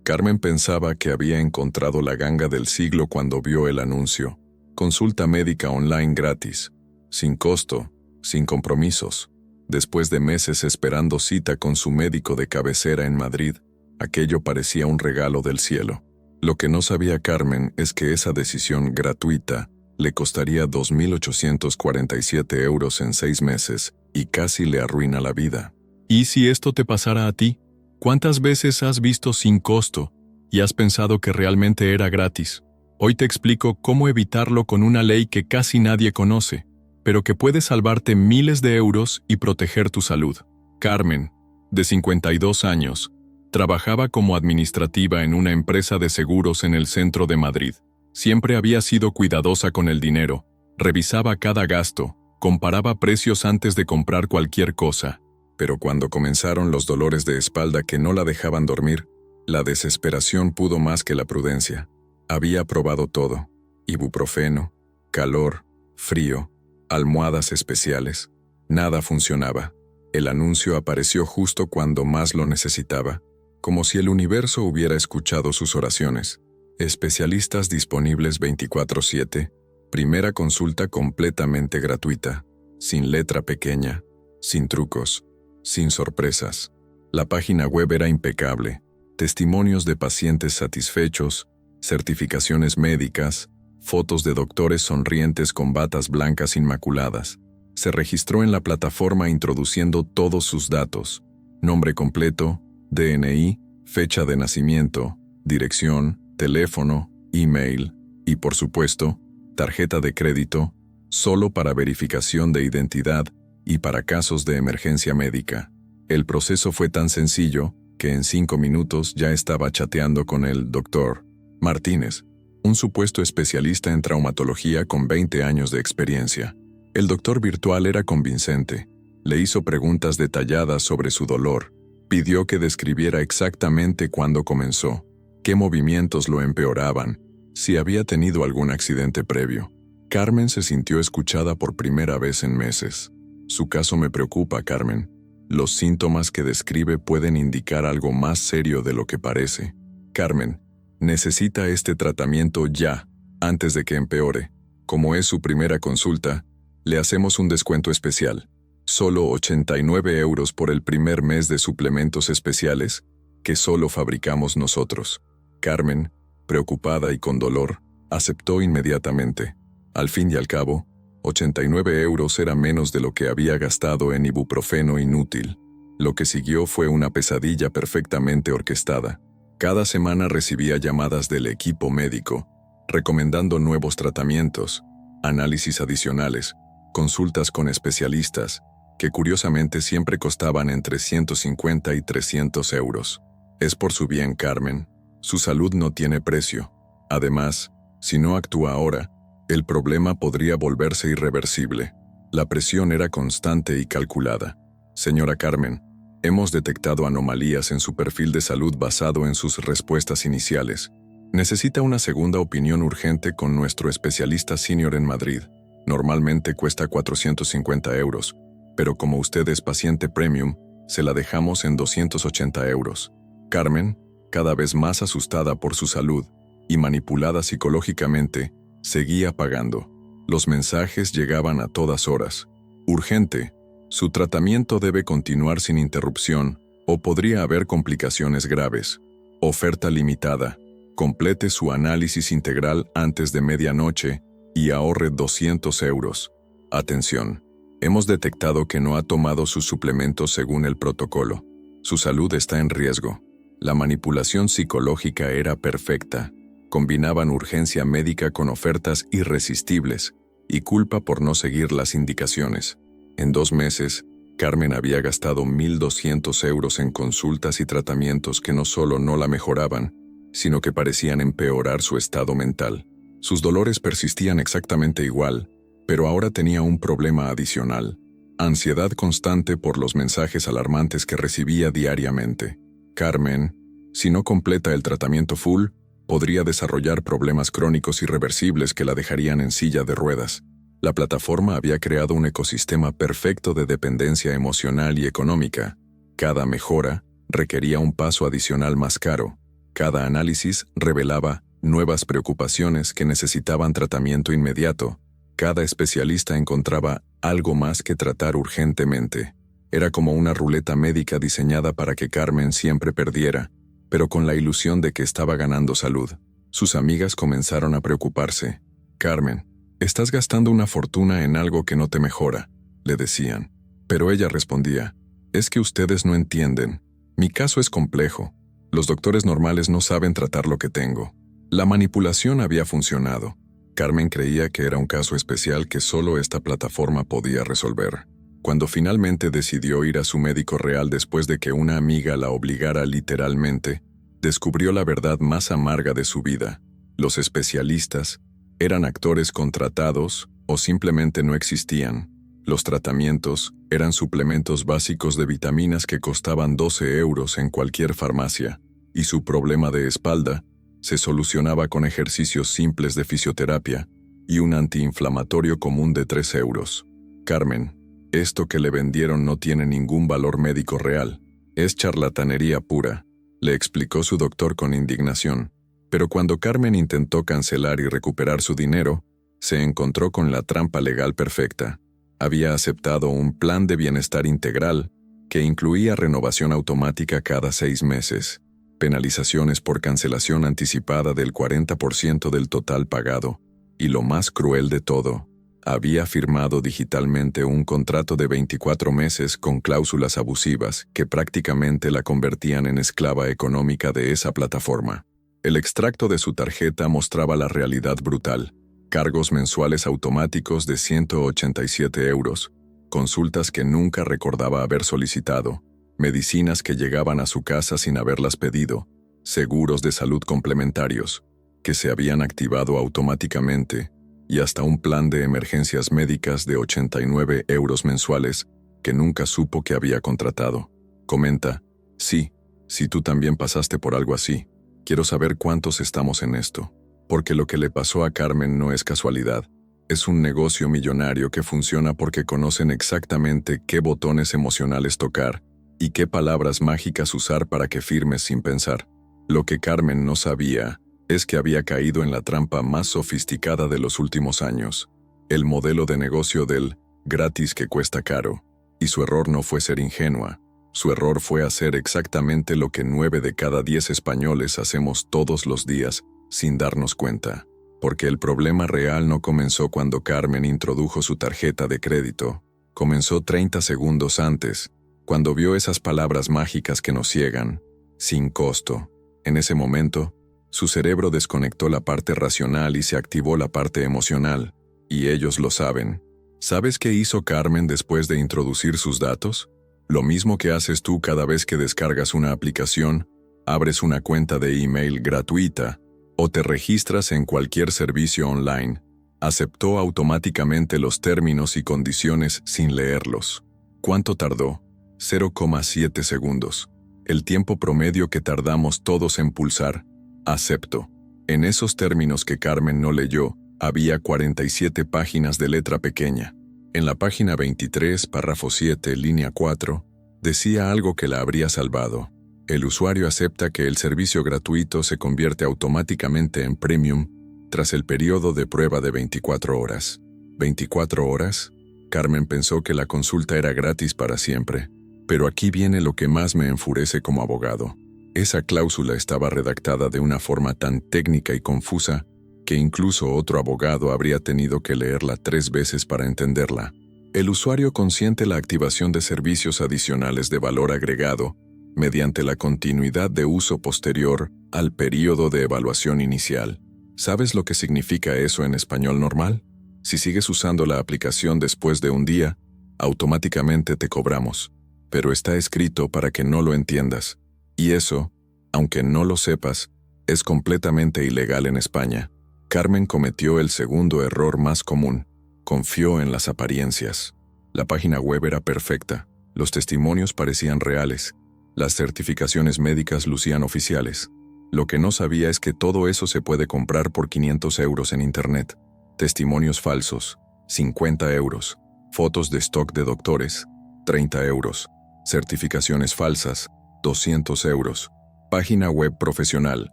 Carmen pensaba que había encontrado la ganga del siglo cuando vio el anuncio. Consulta médica online gratis, sin costo, sin compromisos. Después de meses esperando cita con su médico de cabecera en Madrid, aquello parecía un regalo del cielo. Lo que no sabía Carmen es que esa decisión gratuita le costaría 2.847 euros en 6 meses y casi le arruina la vida. ¿Y si esto te pasara a ti? ¿Cuántas veces has visto sin costo y has pensado que realmente era gratis? Hoy te explico cómo evitarlo con una ley que casi nadie conoce, pero que puede salvarte miles de euros y proteger tu salud. Carmen, de 52 años, trabajaba como administrativa en una empresa de seguros en el centro de Madrid. Siempre había sido cuidadosa con el dinero, revisaba cada gasto, comparaba precios antes de comprar cualquier cosa. Pero cuando comenzaron los dolores de espalda que no la dejaban dormir, la desesperación pudo más que la prudencia. Había probado todo: ibuprofeno, calor, frío, almohadas especiales. Nada funcionaba. El anuncio apareció justo cuando más lo necesitaba, como si el universo hubiera escuchado sus oraciones. Especialistas disponibles 24/7, primera consulta completamente gratuita, sin letra pequeña, sin trucos, sin sorpresas. La página web era impecable, testimonios de pacientes satisfechos, certificaciones médicas, fotos de doctores sonrientes con batas blancas inmaculadas. Se registró en la plataforma introduciendo todos sus datos: nombre completo, DNI, fecha de nacimiento, dirección, teléfono, email y, por supuesto, tarjeta de crédito, solo para verificación de identidad y para casos de emergencia médica. El proceso fue tan sencillo que en 5 minutos ya estaba chateando con el Dr. Martínez, un supuesto especialista en traumatología con 20 años de experiencia. El doctor virtual era convincente. Le hizo preguntas detalladas sobre su dolor. Pidió que describiera exactamente cuándo comenzó, qué movimientos lo empeoraban, si había tenido algún accidente previo. Carmen se sintió escuchada por primera vez en meses. Su caso me preocupa, Carmen. Los síntomas que describe pueden indicar algo más serio de lo que parece. Carmen, necesita este tratamiento ya, antes de que empeore. Como es su primera consulta, le hacemos un descuento especial. Solo 89 euros por el primer mes de suplementos especiales, que solo fabricamos nosotros. Carmen, preocupada y con dolor, aceptó inmediatamente. Al fin y al cabo, 89 euros era menos de lo que había gastado en ibuprofeno inútil. Lo que siguió fue una pesadilla perfectamente orquestada. Cada semana recibía llamadas del equipo médico, recomendando nuevos tratamientos, análisis adicionales, consultas con especialistas, que curiosamente siempre costaban entre 150 y 300 euros. Es por su bien, Carmen. Su salud no tiene precio. Además, si no actúa ahora, el problema podría volverse irreversible. La presión era constante y calculada. Señora Carmen, hemos detectado anomalías en su perfil de salud basado en sus respuestas iniciales. Necesita una segunda opinión urgente con nuestro especialista senior en Madrid. Normalmente cuesta 450 euros, pero como usted es paciente premium, se la dejamos en 280 euros. Carmen, cada vez más asustada por su salud y manipulada psicológicamente, seguía pagando. Los mensajes llegaban a todas horas. Urgente, su tratamiento debe continuar sin interrupción o podría haber complicaciones graves. Oferta limitada. Complete su análisis integral antes de medianoche y ahorre 200 euros. Atención. Hemos detectado que no ha tomado sus suplementos según el protocolo. Su salud está en riesgo. La manipulación psicológica era perfecta. Combinaban urgencia médica con ofertas irresistibles y culpa por no seguir las indicaciones. En 2 meses, Carmen había gastado 1.200 euros en consultas y tratamientos que no solo no la mejoraban, sino que parecían empeorar su estado mental. Sus dolores persistían exactamente igual, pero ahora tenía un problema adicional: ansiedad constante por los mensajes alarmantes que recibía diariamente. Carmen, si no completa el tratamiento full, podría desarrollar problemas crónicos irreversibles que la dejarían en silla de ruedas. La plataforma había creado un ecosistema perfecto de dependencia emocional y económica. Cada mejora requería un paso adicional más caro. Cada análisis revelaba nuevas preocupaciones que necesitaban tratamiento inmediato. Cada especialista encontraba algo más que tratar urgentemente. Era como una ruleta médica diseñada para que Carmen siempre perdiera, pero con la ilusión de que estaba ganando salud. Sus amigas comenzaron a preocuparse. «Carmen, estás gastando una fortuna en algo que no te mejora», le decían. Pero ella respondía, «Es que ustedes no entienden. Mi caso es complejo. Los doctores normales no saben tratar lo que tengo». La manipulación había funcionado. Carmen creía que era un caso especial que solo esta plataforma podía resolver. Cuando finalmente decidió ir a su médico real después de que una amiga la obligara literalmente, descubrió la verdad más amarga de su vida. Los especialistas eran actores contratados o simplemente no existían. Los tratamientos eran suplementos básicos de vitaminas que costaban 12 euros en cualquier farmacia, y su problema de espalda se solucionaba con ejercicios simples de fisioterapia y un antiinflamatorio común de 3 euros. «Carmen, esto que le vendieron no tiene ningún valor médico real. Es charlatanería pura», le explicó su doctor con indignación. Pero cuando Carmen intentó cancelar y recuperar su dinero, se encontró con la trampa legal perfecta. Había aceptado un plan de bienestar integral que incluía renovación automática cada 6 meses, penalizaciones por cancelación anticipada del 40% del total pagado, y lo más cruel de todo, había firmado digitalmente un contrato de 24 meses con cláusulas abusivas que prácticamente la convertían en esclava económica de esa plataforma. El extracto de su tarjeta mostraba la realidad brutal: cargos mensuales automáticos de 187 euros, consultas que nunca recordaba haber solicitado, medicinas que llegaban a su casa sin haberlas pedido, seguros de salud complementarios, que se habían activado automáticamente, y hasta un plan de emergencias médicas de 89 euros mensuales que nunca supo que había contratado. Comenta, «Sí, si tú también pasaste por algo así, quiero saber cuántos estamos en esto». Porque lo que le pasó a Carmen no es casualidad. Es un negocio millonario que funciona porque conocen exactamente qué botones emocionales tocar y qué palabras mágicas usar para que firmes sin pensar. Lo que Carmen no sabía es que había caído en la trampa más sofisticada de los últimos años, el modelo de negocio del gratis que cuesta caro. Y su error no fue ser ingenua, su error fue hacer exactamente lo que 9 de cada 10 españoles hacemos todos los días sin darnos cuenta. Porque el problema real no comenzó cuando Carmen introdujo su tarjeta de crédito, comenzó 30 segundos antes, cuando vio esas palabras mágicas que nos ciegan, sin costo. En ese momento, su cerebro desconectó la parte racional y se activó la parte emocional, y ellos lo saben. ¿Sabes qué hizo Carmen después de introducir sus datos? Lo mismo que haces tú cada vez que descargas una aplicación, abres una cuenta de email gratuita o te registras en cualquier servicio online. Aceptó automáticamente los términos y condiciones sin leerlos. ¿Cuánto tardó? 0,7 segundos. El tiempo promedio que tardamos todos en pulsar «Acepto». En esos términos que Carmen no leyó, había 47 páginas de letra pequeña. En la página 23, párrafo 7, línea 4, decía algo que la habría salvado. El usuario acepta que el servicio gratuito se convierte automáticamente en premium tras el periodo de prueba de 24 horas. ¿24 horas? Carmen pensó que la consulta era gratis para siempre. Pero aquí viene lo que más me enfurece como abogado. Esa cláusula estaba redactada de una forma tan técnica y confusa que incluso otro abogado habría tenido que leerla 3 veces para entenderla. El usuario consiente la activación de servicios adicionales de valor agregado mediante la continuidad de uso posterior al período de evaluación inicial. ¿Sabes lo que significa eso en español normal? Si sigues usando la aplicación después de un día, automáticamente te cobramos. Pero está escrito para que no lo entiendas. Y eso, aunque no lo sepas, es completamente ilegal en España. Carmen cometió el segundo error más común. Confió en las apariencias. La página web era perfecta. Los testimonios parecían reales. Las certificaciones médicas lucían oficiales. Lo que no sabía es que todo eso se puede comprar por 500 euros en Internet. Testimonios falsos, 50 euros. Fotos de stock de doctores, 30 euros. Certificaciones falsas, 200 euros. Página web profesional,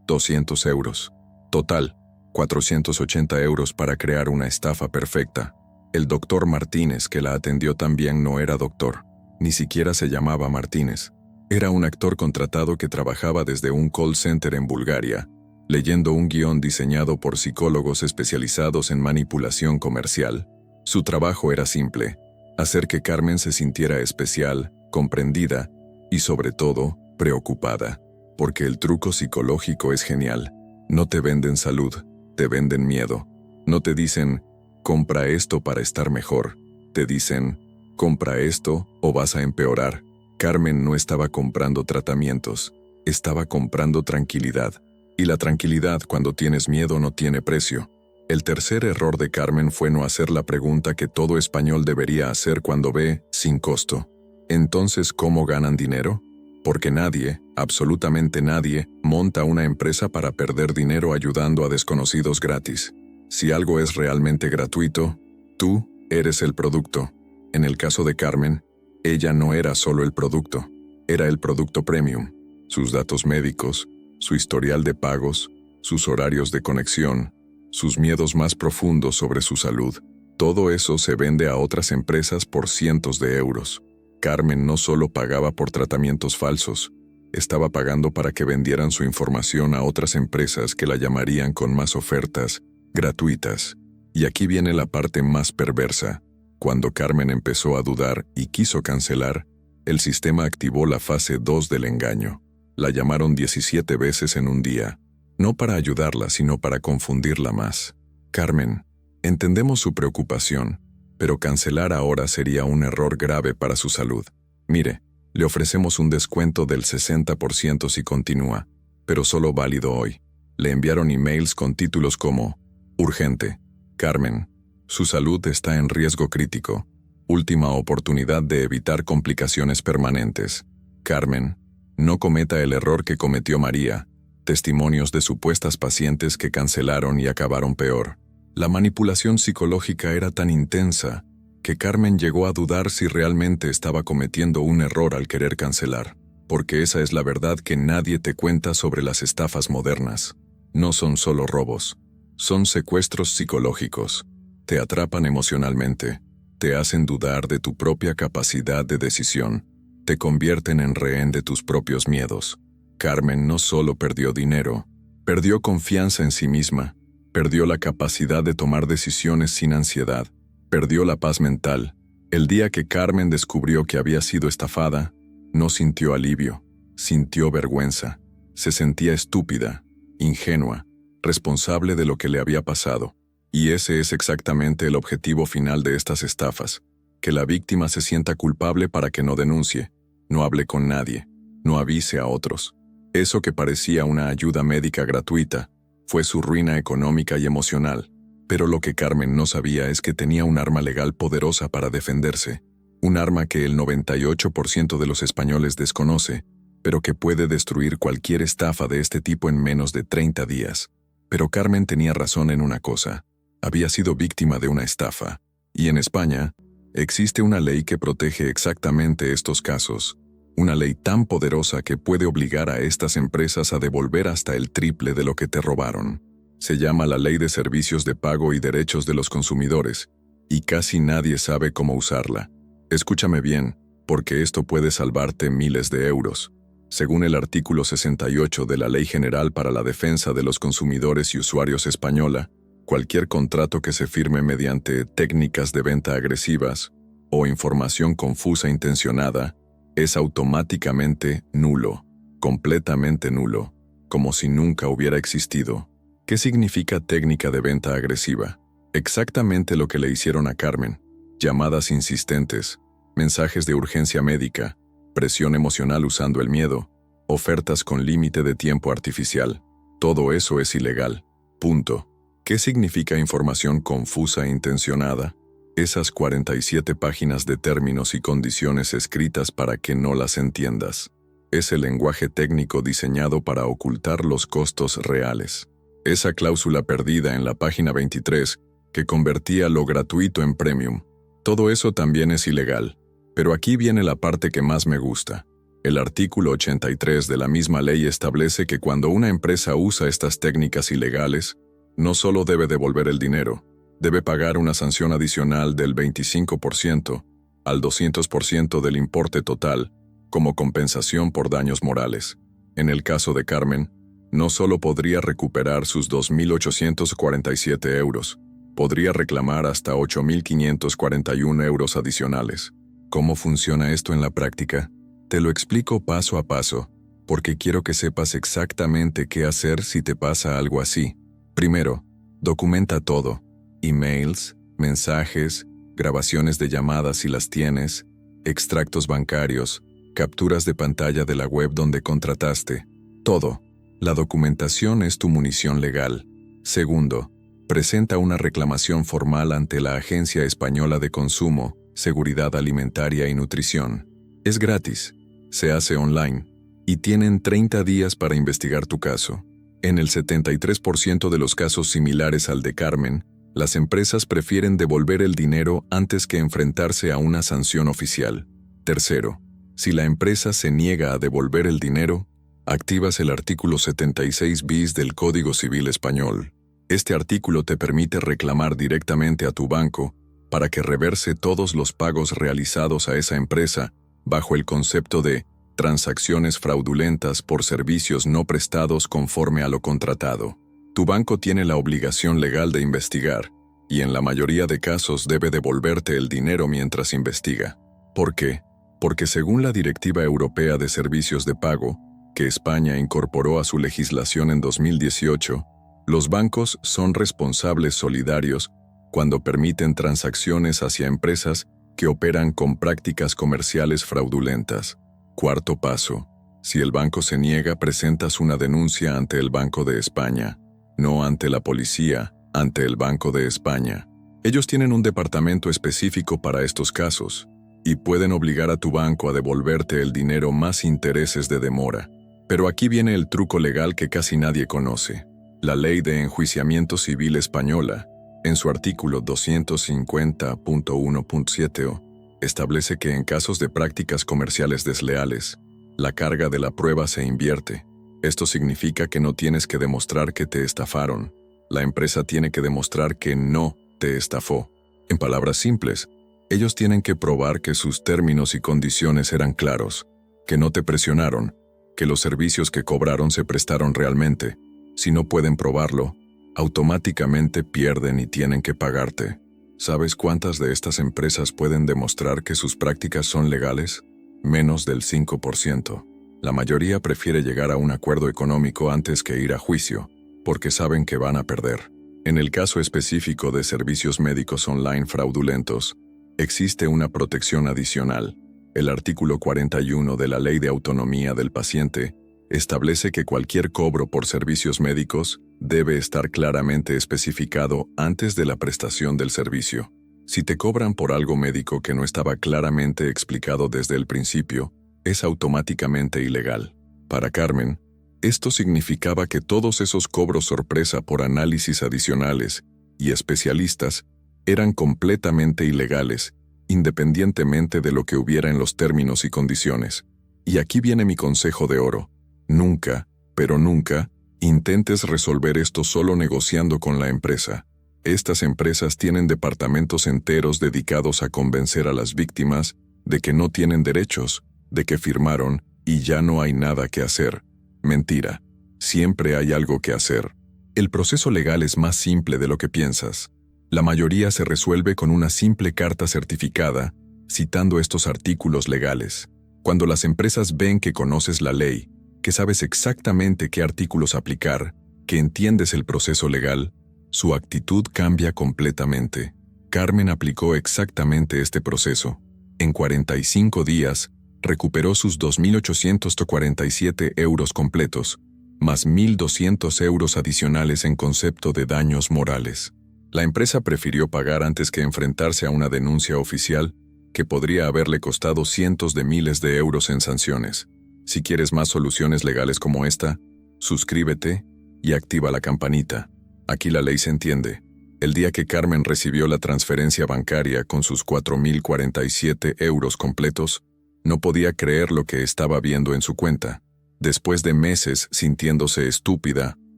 200 euros. Total, 480 euros para crear una estafa perfecta. El doctor Martínez que la atendió también no era doctor, ni siquiera se llamaba Martínez. Era un actor contratado que trabajaba desde un call center en Bulgaria, leyendo un guión diseñado por psicólogos especializados en manipulación comercial. Su trabajo era simple: hacer que Carmen se sintiera especial, comprendida y, sobre todo, preocupada. Porque el truco psicológico es genial. No te venden salud, te venden miedo. No te dicen, compra esto para estar mejor. Te dicen, compra esto o vas a empeorar. Carmen no estaba comprando tratamientos, estaba comprando tranquilidad. Y la tranquilidad cuando tienes miedo no tiene precio. El tercer error de Carmen fue no hacer la pregunta que todo español debería hacer cuando ve sin costo. Entonces, ¿cómo ganan dinero? Porque nadie, absolutamente nadie, monta una empresa para perder dinero ayudando a desconocidos gratis. Si algo es realmente gratuito, tú eres el producto. En el caso de Carmen, ella no era solo el producto, era el producto premium. Sus datos médicos, su historial de pagos, sus horarios de conexión, sus miedos más profundos sobre su salud. Todo eso se vende a otras empresas por cientos de euros. Carmen no solo pagaba por tratamientos falsos, estaba pagando para que vendieran su información a otras empresas que la llamarían con más ofertas, gratuitas. Y aquí viene la parte más perversa. Cuando Carmen empezó a dudar y quiso cancelar, el sistema activó la fase 2 del engaño. La llamaron 17 veces en un día, no para ayudarla, sino para confundirla más. Carmen, entendemos su preocupación, pero cancelar ahora sería un error grave para su salud. Mire, le ofrecemos un descuento del 60% si continúa, pero solo válido hoy. Le enviaron emails con títulos como: urgente, Carmen, su salud está en riesgo crítico, última oportunidad de evitar complicaciones permanentes. Carmen, no cometa el error que cometió María, testimonios de supuestas pacientes que cancelaron y acabaron peor. La manipulación psicológica era tan intensa que Carmen llegó a dudar si realmente estaba cometiendo un error al querer cancelar, porque esa es la verdad que nadie te cuenta sobre las estafas modernas. No son solo robos, son secuestros psicológicos. Te atrapan emocionalmente, te hacen dudar de tu propia capacidad de decisión, te convierten en rehén de tus propios miedos. Carmen no solo perdió dinero, perdió confianza en sí misma, perdió la capacidad de tomar decisiones sin ansiedad, perdió la paz mental. El día que Carmen descubrió que había sido estafada, no sintió alivio, sintió vergüenza. Se sentía estúpida, ingenua, responsable de lo que le había pasado. Y ese es exactamente el objetivo final de estas estafas: que la víctima se sienta culpable para que no denuncie, no hable con nadie, no avise a otros. Eso que parecía una ayuda médica gratuita fue su ruina económica y emocional. Pero lo que Carmen no sabía es que tenía un arma legal poderosa para defenderse, un arma que el 98% de los españoles desconoce, pero que puede destruir cualquier estafa de este tipo en menos de 30 días. Pero Carmen tenía razón en una cosa: había sido víctima de una estafa. Y en España, existe una ley que protege exactamente estos casos. Una ley tan poderosa que puede obligar a estas empresas a devolver hasta el triple de lo que te robaron. Se llama la Ley de Servicios de Pago y Derechos de los Consumidores, y casi nadie sabe cómo usarla. Escúchame bien, porque esto puede salvarte miles de euros. Según el artículo 68 de la Ley General para la Defensa de los Consumidores y Usuarios española, cualquier contrato que se firme mediante técnicas de venta agresivas o información confusa intencionada es automáticamente nulo, completamente nulo, como si nunca hubiera existido. ¿Qué significa técnica de venta agresiva? Exactamente lo que le hicieron a Carmen: llamadas insistentes, mensajes de urgencia médica, presión emocional usando el miedo, ofertas con límite de tiempo artificial. Todo eso es ilegal. Punto. ¿Qué significa información confusa e intencionada? Esas 47 páginas de términos y condiciones escritas para que no las entiendas. Es el lenguaje técnico diseñado para ocultar los costos reales. Esa cláusula perdida en la página 23 que convertía lo gratuito en premium. Todo eso también es ilegal. Pero aquí viene la parte que más me gusta. El artículo 83 de la misma ley establece que cuando una empresa usa estas técnicas ilegales, no solo debe devolver el dinero, debe pagar una sanción adicional del 25% al 200% del importe total como compensación por daños morales. En el caso de Carmen, no solo podría recuperar sus 2.847 euros, podría reclamar hasta 8.541 euros adicionales. ¿Cómo funciona esto en la práctica? Te lo explico paso a paso, porque quiero que sepas exactamente qué hacer si te pasa algo así. Primero, documenta todo: emails, mensajes, grabaciones de llamadas si las tienes, extractos bancarios, capturas de pantalla de la web donde contrataste. Todo. La documentación es tu munición legal. Segundo, presenta una reclamación formal ante la Agencia Española de Consumo, Seguridad Alimentaria y Nutrición. Es gratis, se hace online, y tienen 30 días para investigar tu caso. En el 73% de los casos similares al de Carmen, las empresas prefieren devolver el dinero antes que enfrentarse a una sanción oficial. Tercero, si la empresa se niega a devolver el dinero, activas el artículo 76 bis del Código Civil Español. Este artículo te permite reclamar directamente a tu banco para que reverse todos los pagos realizados a esa empresa bajo el concepto de transacciones fraudulentas por servicios no prestados conforme a lo contratado. Tu banco tiene la obligación legal de investigar, y en la mayoría de casos debe devolverte el dinero mientras investiga. ¿Por qué? Porque según la Directiva Europea de Servicios de Pago, que España incorporó a su legislación en 2018, los bancos son responsables solidarios cuando permiten transacciones hacia empresas que operan con prácticas comerciales fraudulentas. Cuarto paso: si el banco se niega, presentas una denuncia ante el Banco de España. No ante la policía, ante el Banco de España. Ellos tienen un departamento específico para estos casos, y pueden obligar a tu banco a devolverte el dinero más intereses de demora. Pero aquí viene el truco legal que casi nadie conoce. La Ley de Enjuiciamiento Civil Española, en su artículo 250.1.7o, establece que en casos de prácticas comerciales desleales, la carga de la prueba se invierte. Esto significa que no tienes que demostrar que te estafaron. La empresa tiene que demostrar que no te estafó. En palabras simples, ellos tienen que probar que sus términos y condiciones eran claros, que no te presionaron, que los servicios que cobraron se prestaron realmente. Si no pueden probarlo, automáticamente pierden y tienen que pagarte. ¿Sabes cuántas de estas empresas pueden demostrar que sus prácticas son legales? Menos del 5%. La mayoría prefiere llegar a un acuerdo económico antes que ir a juicio, porque saben que van a perder. En el caso específico de servicios médicos online fraudulentos, existe una protección adicional. El artículo 41 de la Ley de Autonomía del Paciente establece que cualquier cobro por servicios médicos debe estar claramente especificado antes de la prestación del servicio. Si te cobran por algo médico que no estaba claramente explicado desde el principio, es automáticamente ilegal. Para Carmen, esto significaba que todos esos cobros sorpresa por análisis adicionales y especialistas eran completamente ilegales, independientemente de lo que hubiera en los términos y condiciones. Y aquí viene mi consejo de oro. Nunca, pero nunca, intentes resolver esto solo negociando con la empresa. Estas empresas tienen departamentos enteros dedicados a convencer a las víctimas de que no tienen derechos, de que firmaron y ya no hay nada que hacer. Mentira. Siempre hay algo que hacer. El proceso legal es más simple de lo que piensas. La mayoría se resuelve con una simple carta certificada, citando estos artículos legales. Cuando las empresas ven que conoces la ley, que sabes exactamente qué artículos aplicar, que entiendes el proceso legal, su actitud cambia completamente. Carmen aplicó exactamente este proceso. En 45 días, recuperó sus 2.847 euros completos, más 1.200 euros adicionales en concepto de daños morales. La empresa prefirió pagar antes que enfrentarse a una denuncia oficial que podría haberle costado cientos de miles de euros en sanciones. Si quieres más soluciones legales como esta, suscríbete y activa la campanita. Aquí la ley se entiende. El día que Carmen recibió la transferencia bancaria con sus 4.047 euros completos, No podía creer lo que estaba viendo en su cuenta. Después de meses sintiéndose estúpida,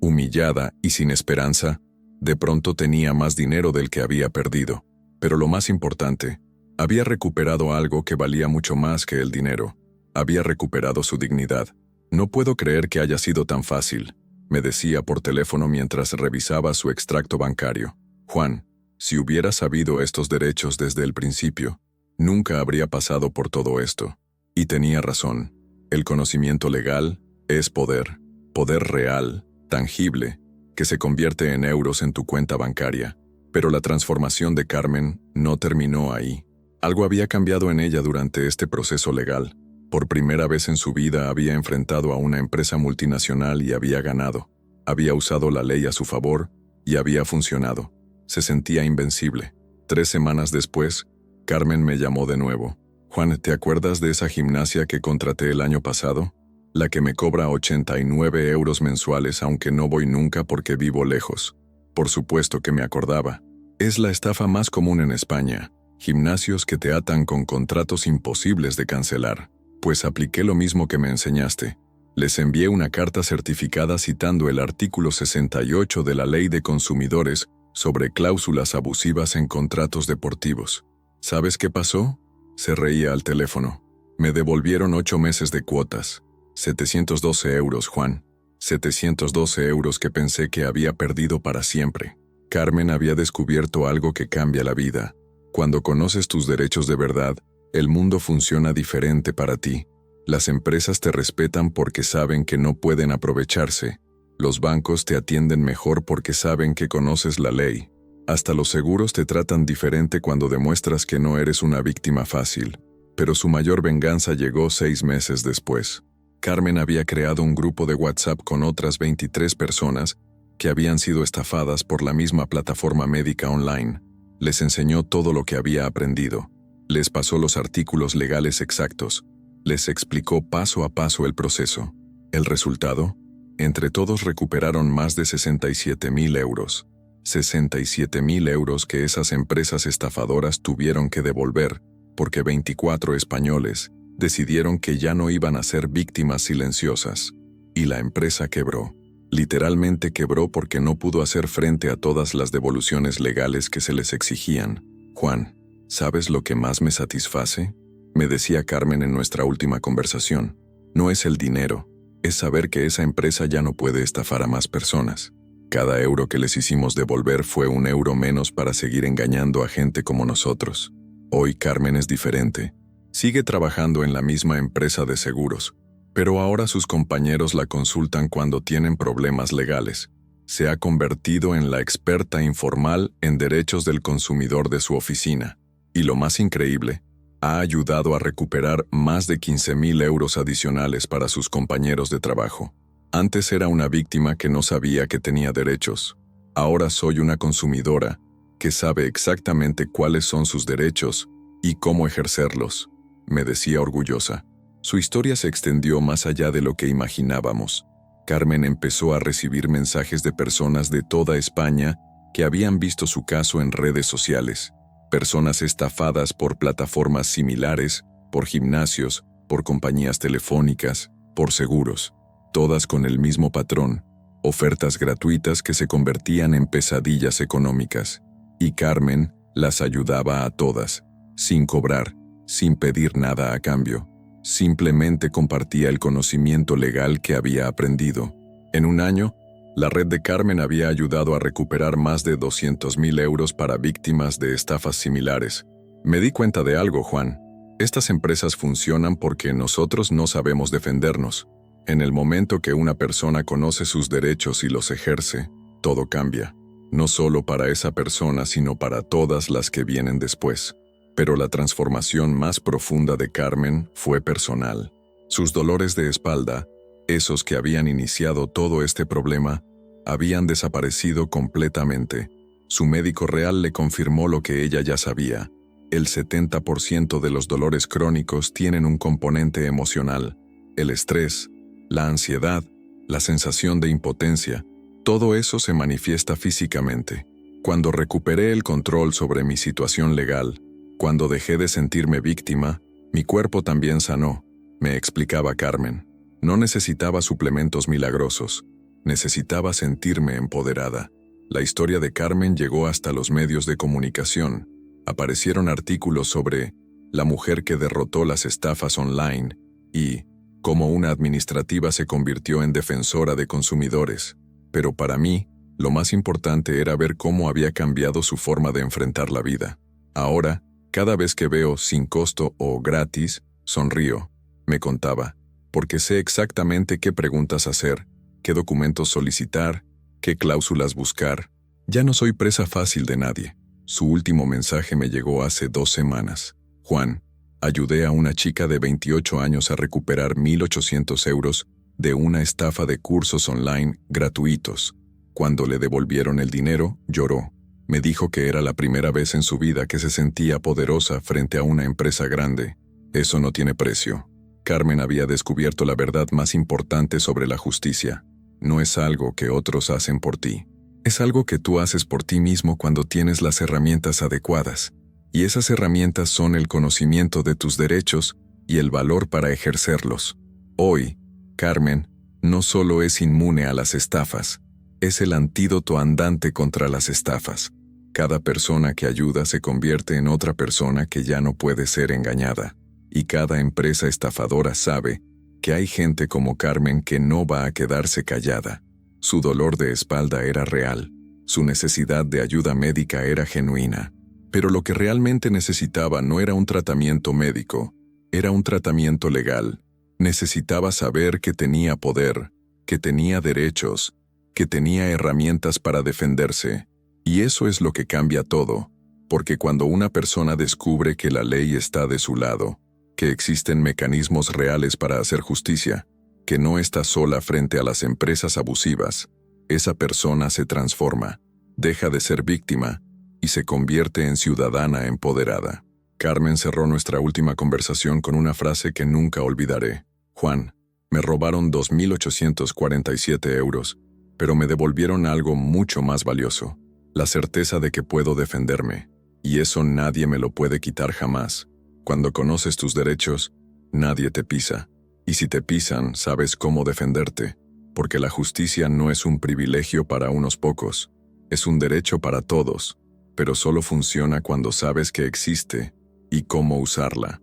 humillada y sin esperanza, de pronto tenía más dinero del que había perdido. Pero lo más importante, había recuperado algo que valía mucho más que el dinero. Había recuperado su dignidad. No puedo creer que haya sido tan fácil, me decía por teléfono mientras revisaba su extracto bancario. Juan, si hubiera sabido estos derechos desde el principio, nunca habría pasado por todo esto. Y tenía razón. El conocimiento legal es poder. Poder real, tangible, que se convierte en euros en tu cuenta bancaria. Pero la transformación de Carmen no terminó ahí. Algo había cambiado en ella durante este proceso legal. Por primera vez en su vida había enfrentado a una empresa multinacional y había ganado. Había usado la ley a su favor y había funcionado. Se sentía invencible. 3 semanas después, Carmen me llamó de nuevo. Juan, ¿te acuerdas de esa gimnasia que contraté el año pasado? La que me cobra 89 euros mensuales aunque no voy nunca porque vivo lejos. Por supuesto que me acordaba. Es la estafa más común en España. Gimnasios que te atan con contratos imposibles de cancelar. Pues apliqué lo mismo que me enseñaste. Les envié una carta certificada citando el artículo 68 de la Ley de Consumidores sobre cláusulas abusivas en contratos deportivos. ¿Sabes qué pasó? Se reía al teléfono. Me devolvieron 8 meses de cuotas. 712 euros, Juan. 712 euros que pensé que había perdido para siempre. Carmen había descubierto algo que cambia la vida. Cuando conoces tus derechos de verdad, el mundo funciona diferente para ti. Las empresas te respetan porque saben que no pueden aprovecharse. Los bancos te atienden mejor porque saben que conoces la ley. Hasta los seguros te tratan diferente cuando demuestras que no eres una víctima fácil. Pero su mayor venganza llegó 6 meses después. Carmen había creado un grupo de WhatsApp con otras 23 personas que habían sido estafadas por la misma plataforma médica online. Les enseñó todo lo que había aprendido. Les pasó los artículos legales exactos. Les explicó paso a paso el proceso. ¿El resultado? Entre todos recuperaron más de 67.000 euros. 67.000 euros que esas empresas estafadoras tuvieron que devolver, porque 24 españoles decidieron que ya no iban a ser víctimas silenciosas. Y la empresa quebró. Literalmente quebró porque no pudo hacer frente a todas las devoluciones legales que se les exigían. Juan, ¿sabes lo que más me satisface? Me decía Carmen en nuestra última conversación. No es el dinero, es saber que esa empresa ya no puede estafar a más personas. Cada euro que les hicimos devolver fue un euro menos para seguir engañando a gente como nosotros. Hoy Carmen es diferente. Sigue trabajando en la misma empresa de seguros, pero ahora sus compañeros la consultan cuando tienen problemas legales. Se ha convertido en la experta informal en derechos del consumidor de su oficina. Y lo más increíble, ha ayudado a recuperar más de 15.000 euros adicionales para sus compañeros de trabajo. Antes era una víctima que no sabía que tenía derechos. Ahora soy una consumidora que sabe exactamente cuáles son sus derechos y cómo ejercerlos, me decía orgullosa. Su historia se extendió más allá de lo que imaginábamos. Carmen empezó a recibir mensajes de personas de toda España que habían visto su caso en redes sociales. Personas estafadas por plataformas similares, por gimnasios, por compañías telefónicas, por seguros. Todas con el mismo patrón, ofertas gratuitas que se convertían en pesadillas económicas. Y Carmen las ayudaba a todas, sin cobrar, sin pedir nada a cambio. Simplemente compartía el conocimiento legal que había aprendido. En un año, la red de Carmen había ayudado a recuperar más de 200.000 euros para víctimas de estafas similares. Me di cuenta de algo, Juan. Estas empresas funcionan porque nosotros no sabemos defendernos. En el momento que una persona conoce sus derechos y los ejerce, todo cambia. No solo para esa persona, sino para todas las que vienen después. Pero la transformación más profunda de Carmen fue personal. Sus dolores de espalda, esos que habían iniciado todo este problema, habían desaparecido completamente. Su médico real le confirmó lo que ella ya sabía. El 70% de los dolores crónicos tienen un componente emocional. El estrés, la ansiedad, la sensación de impotencia, todo eso se manifiesta físicamente. Cuando recuperé el control sobre mi situación legal, cuando dejé de sentirme víctima, Mi cuerpo también sanó, me explicaba Carmen. No necesitaba suplementos milagrosos, necesitaba sentirme empoderada. La historia de Carmen llegó hasta los medios de comunicación. Aparecieron artículos sobre la mujer que derrotó las estafas online y cómo una administrativa se convirtió en defensora de consumidores. Pero para mí, lo más importante era ver cómo había cambiado su forma de enfrentar la vida. Ahora, cada vez que veo sin costo o gratis, sonrío, me contaba, porque sé exactamente qué preguntas hacer, qué documentos solicitar, qué cláusulas buscar. Ya no soy presa fácil de nadie. Su último mensaje me llegó hace 2 semanas. Juan, ayudé a una chica de 28 años a recuperar 1.800 euros de una estafa de cursos online gratuitos. Cuando le devolvieron el dinero, lloró. Me dijo que era la primera vez en su vida que se sentía poderosa frente a una empresa grande. Eso no tiene precio. Carmen había descubierto la verdad más importante sobre la justicia. No es algo que otros hacen por ti. Es algo que tú haces por ti mismo cuando tienes las herramientas adecuadas. Y esas herramientas son el conocimiento de tus derechos y el valor para ejercerlos. Hoy, Carmen no solo es inmune a las estafas, es el antídoto andante contra las estafas. Cada persona que ayuda se convierte en otra persona que ya no puede ser engañada. Y cada empresa estafadora sabe que hay gente como Carmen que no va a quedarse callada. Su dolor de espalda era real, su necesidad de ayuda médica era genuina. Pero lo que realmente necesitaba no era un tratamiento médico, era un tratamiento legal. Necesitaba saber que tenía poder, que tenía derechos, que tenía herramientas para defenderse. Y eso es lo que cambia todo, porque cuando una persona descubre que la ley está de su lado, que existen mecanismos reales para hacer justicia, que no está sola frente a las empresas abusivas, esa persona se transforma, deja de ser víctima y se convierte en ciudadana empoderada. Carmen cerró nuestra última conversación con una frase que nunca olvidaré. Juan, me robaron 2.847 euros, pero me devolvieron algo mucho más valioso, la certeza de que puedo defenderme, y eso nadie me lo puede quitar jamás. Cuando conoces tus derechos, nadie te pisa, y si te pisan, sabes cómo defenderte, porque la justicia no es un privilegio para unos pocos, es un derecho para todos, pero solo funciona cuando sabes que existe y cómo usarla.